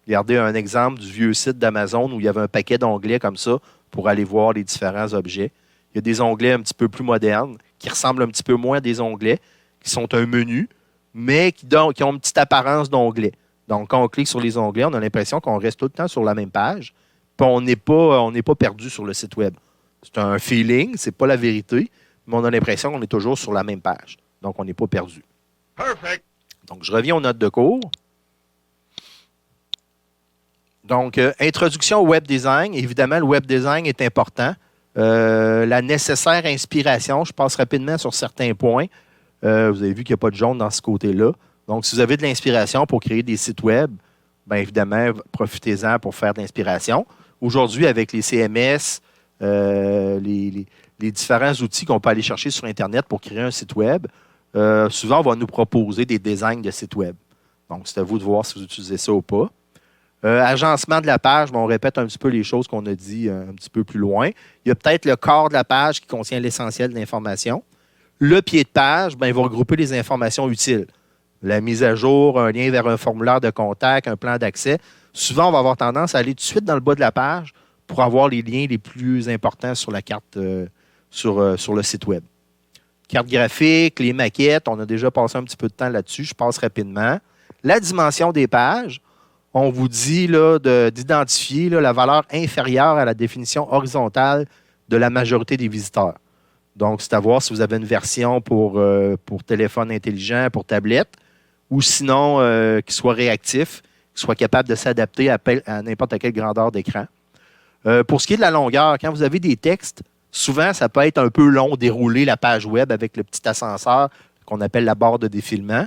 Regardez un exemple du vieux site d'Amazon où il y avait un paquet d'onglets comme ça pour aller voir les différents objets. Il y a des onglets un petit peu plus modernes qui ressemblent un petit peu moins à des onglets, qui sont un menu, mais qui ont une petite apparence d'onglet. Donc, quand on clique sur les onglets, on a l'impression qu'on reste tout le temps sur la même page, puis on n'est pas perdu sur le site web. C'est un feeling, c'est pas la vérité, mais on a l'impression qu'on est toujours sur la même page. Donc, on n'est pas perdu. Perfect. Donc, je reviens aux notes de cours. Donc, introduction au web design. Évidemment, le web design est important. La nécessaire inspiration, je passe rapidement sur certains points. Vous avez vu qu'il n'y a pas de jaune dans ce côté-là. Donc, si vous avez de l'inspiration pour créer des sites web, bien évidemment, profitez-en pour faire de l'inspiration. Aujourd'hui, avec les CMS, les différents outils qu'on peut aller chercher sur Internet pour créer un site web, souvent, on va nous proposer des designs de sites web. Donc, c'est à vous de voir si vous utilisez ça ou pas. Agencement de la page, on répète un petit peu les choses qu'on a dit un petit peu plus loin. Il y a peut-être le corps de la page qui contient l'essentiel de l'information. Le pied de page, il va regrouper les informations utiles. La mise à jour, un lien vers un formulaire de contact, un plan d'accès. Souvent, on va avoir tendance à aller tout de suite dans le bas de la page pour avoir les liens les plus importants sur la carte, sur le site web. Carte graphique, les maquettes, on a déjà passé un petit peu de temps là-dessus. Je passe rapidement. La dimension des pages. On vous dit d'identifier la valeur inférieure à la définition horizontale de la majorité des visiteurs. Donc, c'est à voir si vous avez une version pour téléphone intelligent, pour tablette, ou sinon qu'il soit réactif, qu'il soit capable de s'adapter à n'importe quelle grandeur d'écran. Pour ce qui est de la longueur, quand vous avez des textes, souvent, ça peut être un peu long, dérouler la page web avec le petit ascenseur qu'on appelle la barre de défilement.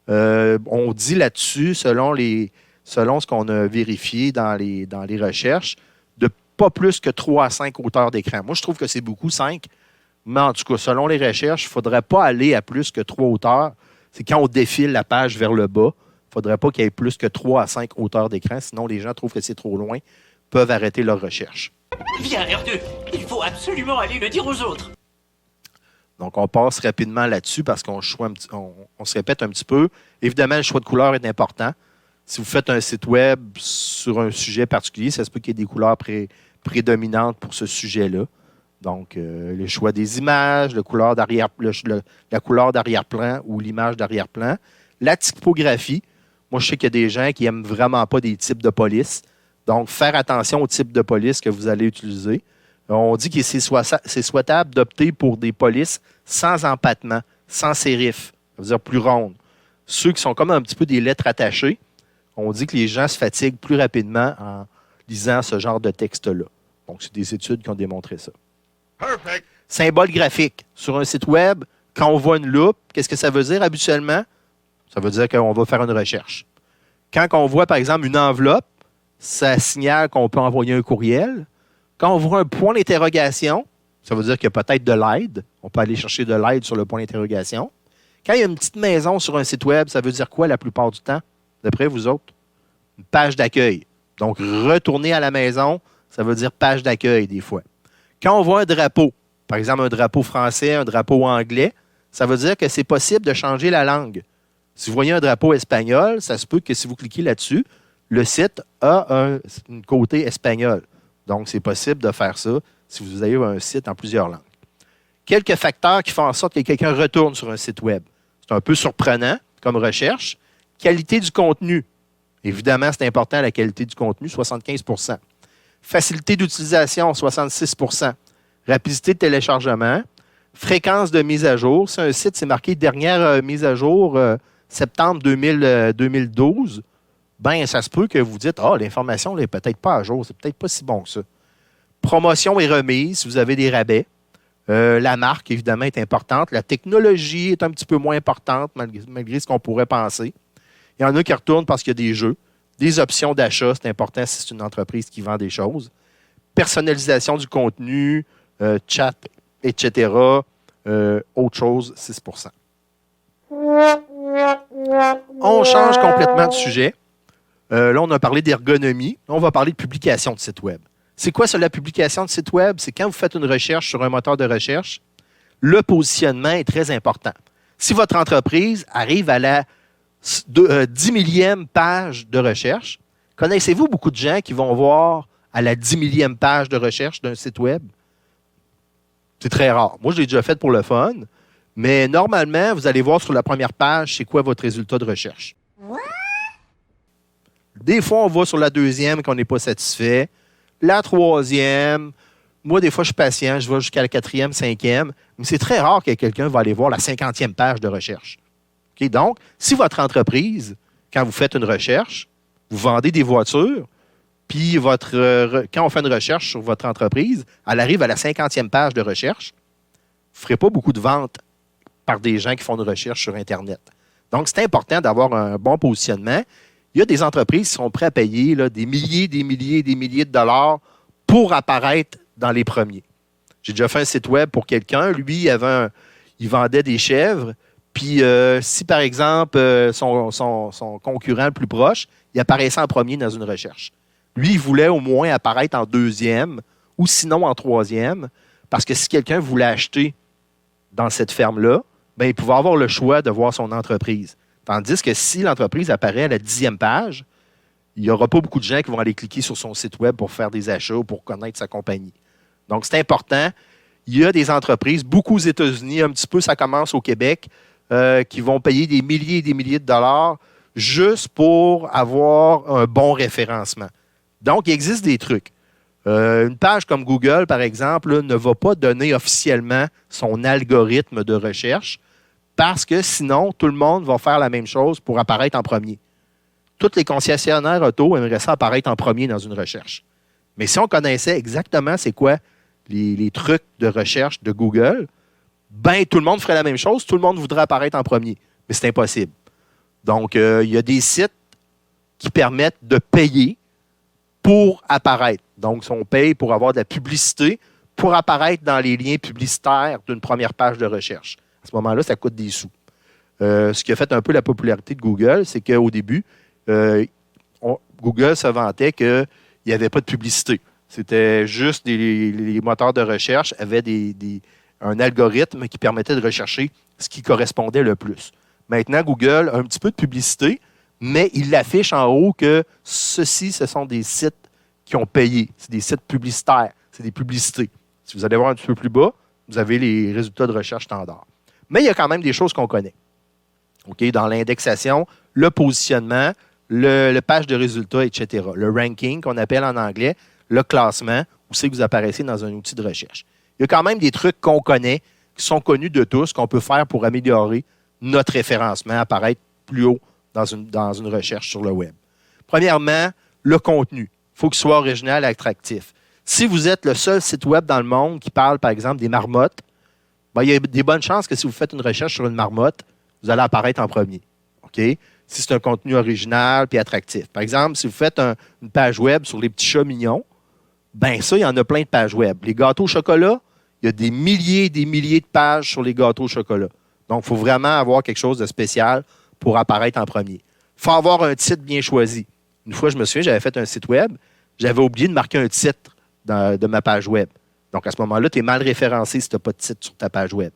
On dit là-dessus, selon ce qu'on a vérifié dans les recherches, de pas plus que 3 à 5 hauteurs d'écran. Moi, je trouve que c'est beaucoup, 5. Mais en tout cas, selon les recherches, il ne faudrait pas aller à plus que 3 hauteurs. C'est quand on défile la page vers le bas. Il ne faudrait pas qu'il y ait plus que 3 à 5 hauteurs d'écran. Sinon, les gens trouvent que c'est trop loin, peuvent arrêter leur recherche. Viens, R2, il faut absolument aller le dire aux autres. Donc, on passe rapidement là-dessus parce qu'on se répète un petit peu. Évidemment, le choix de couleur est important. Si vous faites un site web sur un sujet particulier, ça se peut qu'il y ait des couleurs prédominantes pour ce sujet-là. Donc, le choix des images, la couleur d'arrière-plan ou l'image d'arrière-plan. La typographie. Moi, je sais qu'il y a des gens qui n'aiment vraiment pas des types de police. Donc, faire attention au type de police que vous allez utiliser. On dit que c'est souhaitable d'opter pour des polices sans empattement, sans sérif. ça veut dire plus ronde. Ceux qui sont comme un petit peu des lettres attachées, on dit que les gens se fatiguent plus rapidement en lisant ce genre de texte-là. Donc, c'est des études qui ont démontré ça. Perfect. Symbole graphique. Sur un site web, quand on voit une loupe, qu'est-ce que ça veut dire habituellement? Ça veut dire qu'on va faire une recherche. Quand on voit, par exemple, une enveloppe, ça signale qu'on peut envoyer un courriel. Quand on voit un point d'interrogation, ça veut dire qu'il y a peut-être de l'aide. On peut aller chercher de l'aide sur le point d'interrogation. Quand il y a une petite maison sur un site web, ça veut dire quoi la plupart du temps, d'après vous autres? Une page d'accueil. Donc, retourner à la maison, ça veut dire page d'accueil des fois. Quand on voit un drapeau, par exemple un drapeau français, un drapeau anglais, ça veut dire que c'est possible de changer la langue. Si vous voyez un drapeau espagnol, ça se peut que si vous cliquez là-dessus, le site a un côté espagnol. Donc, c'est possible de faire ça si vous avez un site en plusieurs langues. Quelques facteurs qui font en sorte que quelqu'un retourne sur un site web. C'est un peu surprenant comme recherche. Qualité du contenu. Évidemment, c'est important la qualité du contenu, 75 %. Facilité d'utilisation, 66 %. Rapidité de téléchargement. Fréquence de mise à jour. Si un site, c'est marqué dernière mise à jour septembre 2012, ben ça se peut que vous dites « Ah, l'information n'est peut-être pas à jour, c'est peut-être pas si bon que ça. » Promotion et remise, si vous avez des rabais. La marque, évidemment, est importante. La technologie est un petit peu moins importante, malgré ce qu'on pourrait penser. Il y en a qui retournent parce qu'il y a des jeux. Des options d'achat, c'est important si c'est une entreprise qui vend des choses. Personnalisation du contenu, chat, etc. Autre chose, 6 %. On change complètement de sujet. Là, on a parlé d'ergonomie. Là, on va parler de publication de site web. C'est quoi ça, la publication de site web? C'est quand vous faites une recherche sur un moteur de recherche, le positionnement est très important. Si votre entreprise arrive à la 10 millième page de recherche, connaissez-vous beaucoup de gens qui vont voir à la 10 millième page de recherche d'un site web? C'est très rare. Moi, je l'ai déjà fait pour le fun, mais normalement, vous allez voir sur la première page, c'est quoi votre résultat de recherche. Des fois, on va sur la deuxième qu'on n'est pas satisfait. La troisième, moi, des fois, je suis patient, je vais jusqu'à la quatrième, cinquième, mais c'est très rare que quelqu'un va aller voir la 50e page de recherche. Okay? Donc, si votre entreprise, quand vous faites une recherche, vous vendez des voitures, puis quand on fait une recherche sur votre entreprise, elle arrive à la 50e page de recherche, vous ne ferez pas beaucoup de ventes par des gens qui font une recherche sur Internet. Donc, c'est important d'avoir un bon positionnement. Il y a des entreprises qui sont prêtes à payer là, des milliers de dollars pour apparaître dans les premiers. J'ai déjà fait un site web pour quelqu'un. Lui, il vendait des chèvres. Puis, si, par exemple, son concurrent le plus proche, il apparaissait en premier dans une recherche. Lui, il voulait au moins apparaître en deuxième ou sinon en troisième, parce que si quelqu'un voulait acheter dans cette ferme-là, ben, il pouvait avoir le choix de voir son entreprise. Tandis que si l'entreprise apparaît à la 10e page, il n'y aura pas beaucoup de gens qui vont aller cliquer sur son site web pour faire des achats ou pour connaître sa compagnie. Donc, c'est important. Il y a des entreprises, beaucoup aux États-Unis, un petit peu, ça commence au Québec, qui vont payer des milliers et des milliers de dollars juste pour avoir un bon référencement. Donc, il existe des trucs. Une page comme Google, par exemple, là, ne va pas donner officiellement son algorithme de recherche parce que sinon, tout le monde va faire la même chose pour apparaître en premier. Tous les concessionnaires auto aimeraient ça apparaître en premier dans une recherche. Mais si on connaissait exactement c'est quoi les trucs de recherche de Google, ben tout le monde ferait la même chose, tout le monde voudrait apparaître en premier. Mais c'est impossible. Donc, il y a des sites qui permettent de payer pour apparaître. Donc, on paye pour avoir de la publicité pour apparaître dans les liens publicitaires d'une première page de recherche. À ce moment-là, ça coûte des sous. Ce qui a fait un peu la popularité de Google, c'est qu'au début, Google se vantait qu'il n'y avait pas de publicité. C'était juste les moteurs de recherche avaient un algorithme qui permettait de rechercher ce qui correspondait le plus. Maintenant, Google a un petit peu de publicité, mais il l'affiche en haut que ce sont des sites qui ont payé. C'est des sites publicitaires. C'est des publicités. Si vous allez voir un petit peu plus bas, vous avez les résultats de recherche standard. Mais il y a quand même des choses qu'on connaît. Okay? Dans l'indexation, le positionnement, le page de résultats, etc. Le ranking, qu'on appelle en anglais, le classement, où c'est que vous apparaissez dans un outil de recherche. Il y a quand même des trucs qu'on connaît, qui sont connus de tous, qu'on peut faire pour améliorer notre référencement apparaître plus haut dans une recherche sur le web. Premièrement, le contenu. Il faut qu'il soit original et attractif. Si vous êtes le seul site web dans le monde qui parle, par exemple, des marmottes, ben, il y a des bonnes chances que si vous faites une recherche sur une marmotte, vous allez apparaître en premier. OK? Si c'est un contenu original et attractif. Par exemple, si vous faites une page web sur les petits chats mignons, ben ça, il y en a plein de pages web. Les gâteaux au chocolat, il y a des milliers et des milliers de pages sur les gâteaux au chocolat. Donc, il faut vraiment avoir quelque chose de spécial pour apparaître en premier. Il faut avoir un titre bien choisi. Une fois, je me souviens, j'avais fait un site web, j'avais oublié de marquer un titre de ma page web. Donc, à ce moment-là, tu es mal référencé si tu n'as pas de titre sur ta page web.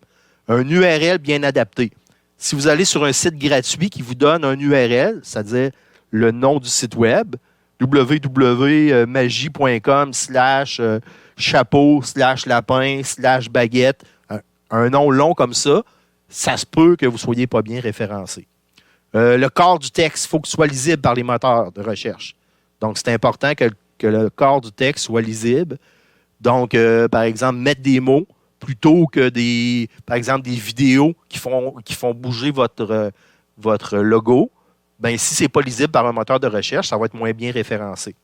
Un URL bien adapté. Si vous allez sur un site gratuit qui vous donne un URL, c'est-à-dire le nom du site web, www.magie.com/chapeau/lapin/baguette, un nom long comme ça, ça se peut que vous ne soyez pas bien référencé. Le corps du texte, il faut qu'il soit lisible par les moteurs de recherche. Donc, c'est important que le corps du texte soit lisible. Donc, par exemple, mettre des mots plutôt que par exemple, des vidéos qui font bouger votre logo. Ben, si ce n'est pas lisible par un moteur de recherche, ça va être moins bien référencé.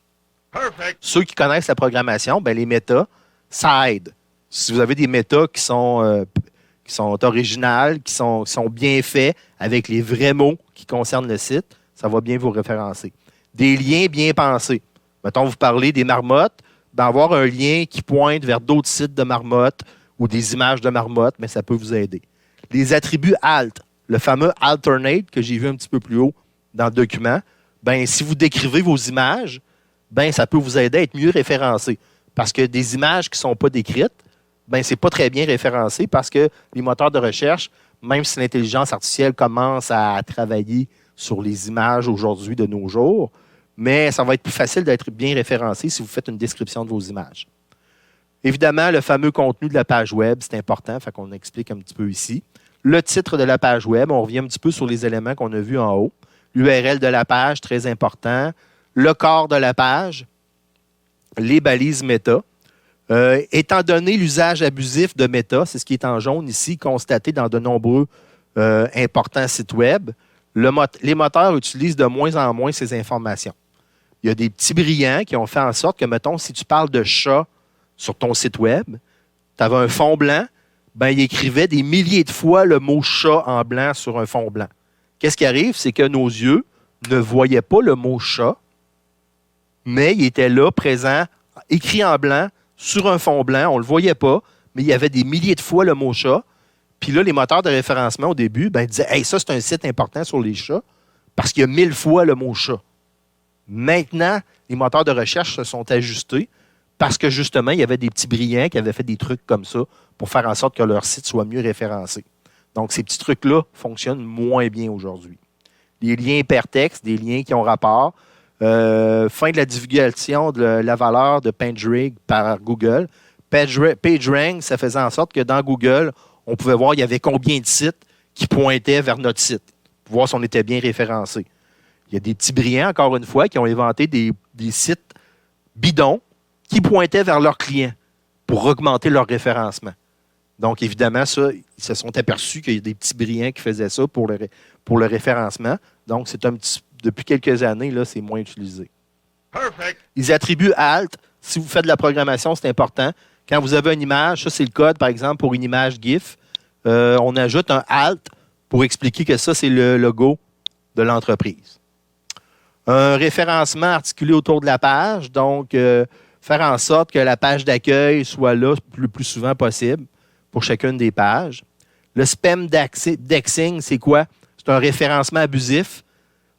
Perfect. Ceux qui connaissent la programmation, ben, les métas, ça aide. Si vous avez des métas qui sont originales, qui sont bien faits, avec les vrais mots qui concernent le site, ça va bien vous référencer. Des liens bien pensés. Mettons, vous parlez des marmottes, ben, avoir un lien qui pointe vers d'autres sites de marmottes ou des images de marmottes, mais ça peut vous aider. Les attributs alt, le fameux alternate que j'ai vu un petit peu plus haut dans le document, ben, si vous décrivez vos images, ben, ça peut vous aider à être mieux référencé. Parce que des images qui ne sont pas décrites, ben, ce n'est pas très bien référencé parce que les moteurs de recherche, même si l'intelligence artificielle commence à travailler sur les images aujourd'hui de nos jours, mais ça va être plus facile d'être bien référencé si vous faites une description de vos images. Évidemment, le fameux contenu de la page web, c'est important, fait qu'on explique un petit peu ici. Le titre de la page web, on revient un petit peu sur les éléments qu'on a vus en haut. L'URL de la page, très important. Le corps de la page, les balises méta. Étant donné l'usage abusif de méta, c'est ce qui est en jaune ici, constaté dans de nombreux importants sites web, les moteurs utilisent de moins en moins ces informations. Il y a des petits brillants qui ont fait en sorte que, mettons, si tu parles de chat sur ton site web, tu avais un fond blanc, ben, il écrivait des milliers de fois le mot chat en blanc sur un fond blanc. Qu'est-ce qui arrive? C'est que nos yeux ne voyaient pas le mot chat, mais il était là, présent, écrit en blanc, sur un fond blanc. On ne le voyait pas, mais il y avait des milliers de fois le mot chat. Puis là, les moteurs de référencement, au début, ben, disaient « Hey, ça, c'est un site important sur les chats parce qu'il y a 1000 fois le mot chat. » Maintenant, les moteurs de recherche se sont ajustés parce que, justement, il y avait des petits brillants qui avaient fait des trucs comme ça pour faire en sorte que leur site soit mieux référencé. Donc, ces petits trucs-là fonctionnent moins bien aujourd'hui. Les liens hypertextes, des liens qui ont rapport. Fin de la divulgation de la valeur de PageRank par Google. PageRank, ça faisait en sorte que dans Google, on pouvait voir il y avait combien de sites qui pointaient vers notre site pour voir si on était bien référencé. Il y a des petits brillants, encore une fois, qui ont inventé des sites bidons qui pointaient vers leurs clients pour augmenter leur référencement. Donc, évidemment, ça, ils se sont aperçus qu'il y a des petits brillants qui faisaient ça pour le référencement. Donc, depuis quelques années, là, c'est moins utilisé. Perfect. Les attributs alt, si vous faites de la programmation, c'est important. Quand vous avez une image, ça, c'est le code, par exemple, pour une image GIF. On ajoute un alt pour expliquer que ça, c'est le logo de l'entreprise. Un référencement articulé autour de la page, donc faire en sorte que la page d'accueil soit là le plus souvent possible pour chacune des pages. Le spam indexing, c'est quoi? C'est un référencement abusif.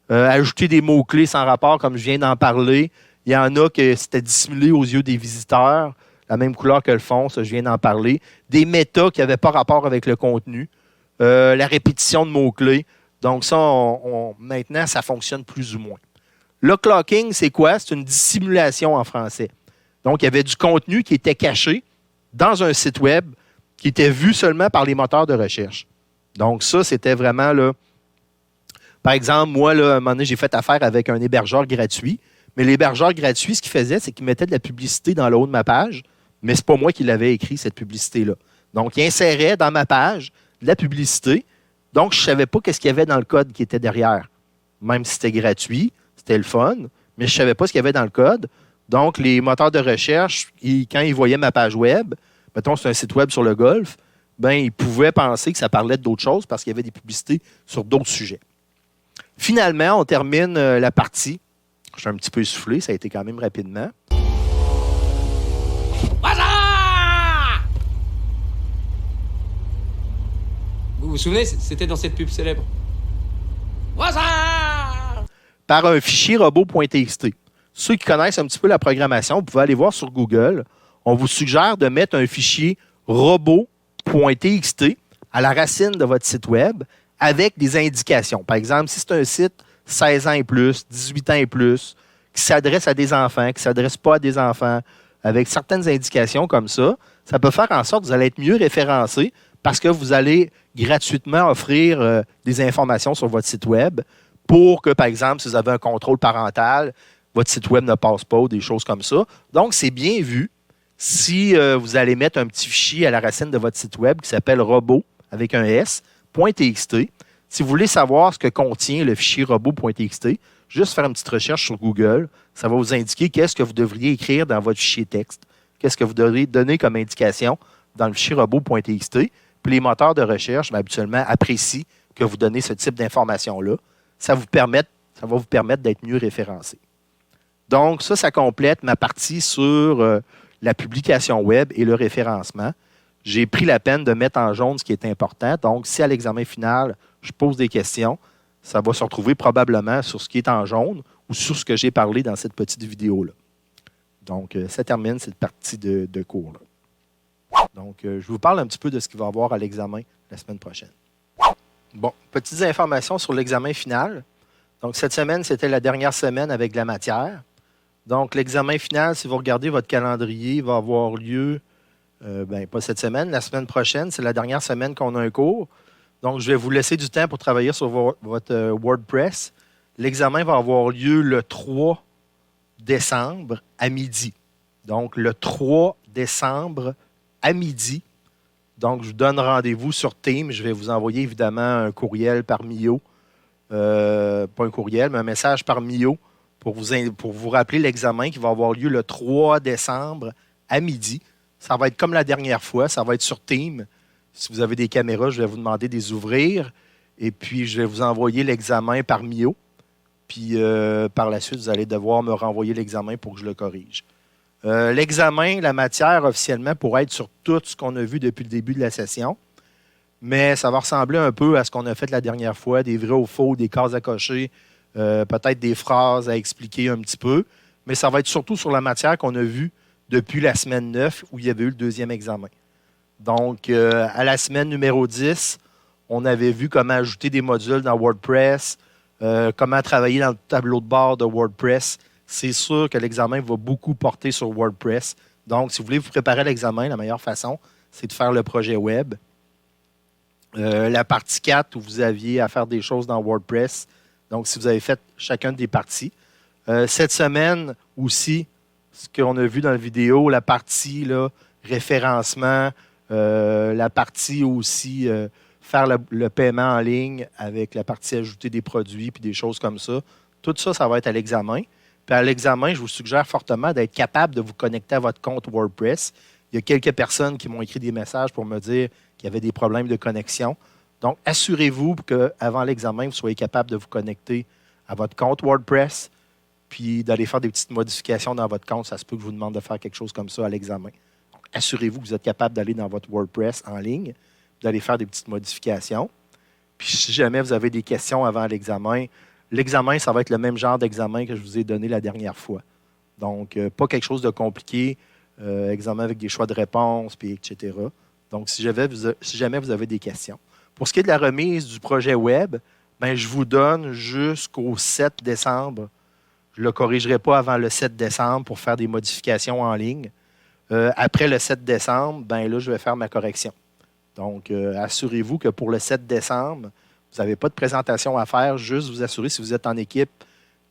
Ajouter des mots-clés sans rapport, comme je viens d'en parler. Il y en a que c'était dissimulé aux yeux des visiteurs, la même couleur que le fond, ça, je viens d'en parler. Des métas qui n'avaient pas rapport avec le contenu. La répétition de mots-clés. Donc ça, maintenant, ça fonctionne plus ou moins. Le clocking, c'est quoi? C'est une dissimulation en français. Donc, il y avait du contenu qui était caché dans un site web qui était vu seulement par les moteurs de recherche. Donc, ça, c'était vraiment là. Par exemple, moi, là, à un moment donné, j'ai fait affaire avec un hébergeur gratuit. Mais l'hébergeur gratuit, ce qu'il faisait, c'est qu'il mettait de la publicité dans le haut de ma page, mais c'est pas moi qui l'avais écrit, cette publicité-là. Donc, il insérait dans ma page de la publicité. Donc, je ne savais pas qu'est-ce qu'il y avait dans le code qui était derrière. Même si c'était gratuit, c'était le fun, mais je ne savais pas ce qu'il y avait dans le code. Donc, les moteurs de recherche, quand ils voyaient ma page web, mettons, c'est un site web sur le golf, ben, ils pouvaient penser que ça parlait d'autres choses parce qu'il y avait des publicités sur d'autres sujets. Finalement, on termine la partie. Je suis un petit peu essoufflé, ça a été quand même rapidement. Vous vous souvenez, c'était dans cette pub célèbre. Par un fichier robot.txt. Ceux qui connaissent un petit peu la programmation, vous pouvez aller voir sur Google. On vous suggère de mettre un fichier robot.txt à la racine de votre site web avec des indications. Par exemple, si c'est un site 16 ans et plus, 18 ans et plus, qui s'adresse à des enfants, qui ne s'adresse pas à des enfants, avec certaines indications comme ça peut faire en sorte que vous allez être mieux référencé parce que vous allez gratuitement offrir des informations sur votre site web pour que, par exemple, si vous avez un contrôle parental, votre site web ne passe pas ou des choses comme ça. Donc, c'est bien vu si vous allez mettre un petit fichier à la racine de votre site web qui s'appelle robot avec un S.txt. Si vous voulez savoir ce que contient le fichier robot.txt, juste faire une petite recherche sur Google. Ça va vous indiquer qu'est-ce que vous devriez écrire dans votre fichier texte. Qu'est-ce que vous devriez donner comme indication dans le fichier robot.txt. Puis les moteurs de recherche, habituellement, apprécient que vous donnez ce type d'informations-là. Ça va vous permettre d'être mieux référencé. Donc, ça complète ma partie sur la publication web et le référencement. J'ai pris la peine de mettre en jaune ce qui est important. Donc, si à l'examen final, je pose des questions, ça va se retrouver probablement sur ce qui est en jaune ou sur ce que j'ai parlé dans cette petite vidéo-là. Donc, ça termine cette partie de cours-là. Donc, je vous parle un petit peu de ce qu'il va y avoir à l'examen la semaine prochaine. Bon, petites informations sur l'examen final. Donc, cette semaine, c'était la dernière semaine avec de la matière. Donc, l'examen final, si vous regardez votre calendrier, va avoir lieu, pas cette semaine, la semaine prochaine. C'est la dernière semaine qu'on a un cours. Donc, je vais vous laisser du temps pour travailler sur votre WordPress. L'examen va avoir lieu le 3 décembre à midi. Donc, le 3 décembre à midi. Donc, je vous donne rendez-vous sur Teams. Je vais vous envoyer évidemment un courriel par Mio. Pas un courriel, mais un message par Mio pour vous rappeler l'examen qui va avoir lieu le 3 décembre à midi. Ça va être comme la dernière fois. Ça va être sur Teams. Si vous avez des caméras, je vais vous demander de les ouvrir. Et puis, je vais vous envoyer l'examen par Mio. Puis, par la suite, vous allez devoir me renvoyer l'examen pour que je le corrige. L'examen, la matière officiellement pourrait être sur tout ce qu'on a vu depuis le début de la session, mais ça va ressembler un peu à ce qu'on a fait la dernière fois, des vrais ou faux, des cases à cocher, peut-être des phrases à expliquer un petit peu, mais ça va être surtout sur la matière qu'on a vue depuis la semaine 9 où il y avait eu le deuxième examen. Donc, à la semaine numéro 10, on avait vu comment ajouter des modules dans WordPress, comment travailler dans le tableau de bord de WordPress. C'est sûr que l'examen va beaucoup porter sur WordPress. Donc, si vous voulez vous préparer à l'examen, la meilleure façon, c'est de faire le projet web. La partie 4, où vous aviez à faire des choses dans WordPress. Donc, si vous avez fait chacun des parties. Cette semaine aussi, ce qu'on a vu dans la vidéo, la partie là, référencement, la partie aussi faire le paiement en ligne avec la partie ajouter des produits puis des choses comme ça. Tout ça, ça va être à l'examen. Puis à l'examen, je vous suggère fortement d'être capable de vous connecter à votre compte WordPress. Il y a quelques personnes qui m'ont écrit des messages pour me dire qu'il y avait des problèmes de connexion. Donc, assurez-vous qu'avant l'examen, vous soyez capable de vous connecter à votre compte WordPress puis d'aller faire des petites modifications dans votre compte. Ça se peut que je vous demande de faire quelque chose comme ça à l'examen. Donc, assurez-vous que vous êtes capable d'aller dans votre WordPress en ligne, d'aller faire des petites modifications. Puis si jamais vous avez des questions avant l'examen, l'examen, ça va être le même genre d'examen que je vous ai donné la dernière fois. Donc, pas quelque chose de compliqué, examen avec des choix de réponse, puis etc. Donc, si jamais vous avez des questions. Pour ce qui est de la remise du projet web, je vous donne jusqu'au 7 décembre. Je ne le corrigerai pas avant le 7 décembre pour faire des modifications en ligne. Après le 7 décembre, là, je vais faire ma correction. Donc, assurez-vous que pour le 7 décembre, vous n'avez pas de présentation à faire, juste vous assurer, si vous êtes en équipe,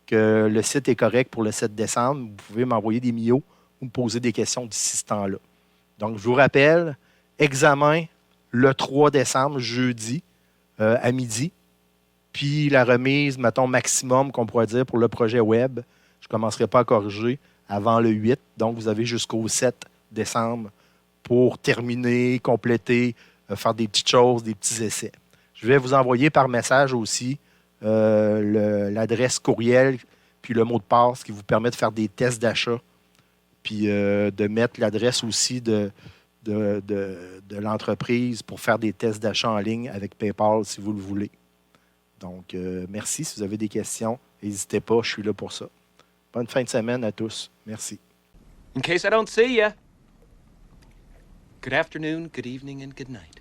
que le site est correct pour le 7 décembre. Vous pouvez m'envoyer des mios ou me poser des questions d'ici ce temps-là. Donc, je vous rappelle, examen le 3 décembre, jeudi, à midi. Puis la remise, mettons, maximum qu'on pourrait dire pour le projet web, je ne commencerai pas à corriger avant le 8. Donc, vous avez jusqu'au 7 décembre pour terminer, compléter, faire des petites choses, des petits essais. Je vais vous envoyer par message aussi l'adresse courriel puis le mot de passe qui vous permet de faire des tests d'achat puis de mettre l'adresse aussi de l'entreprise pour faire des tests d'achat en ligne avec PayPal si vous le voulez. Donc, merci. Si vous avez des questions, n'hésitez pas, je suis là pour ça. Bonne fin de semaine à tous. Merci. In case I don't see ya, good afternoon, good evening, and good night.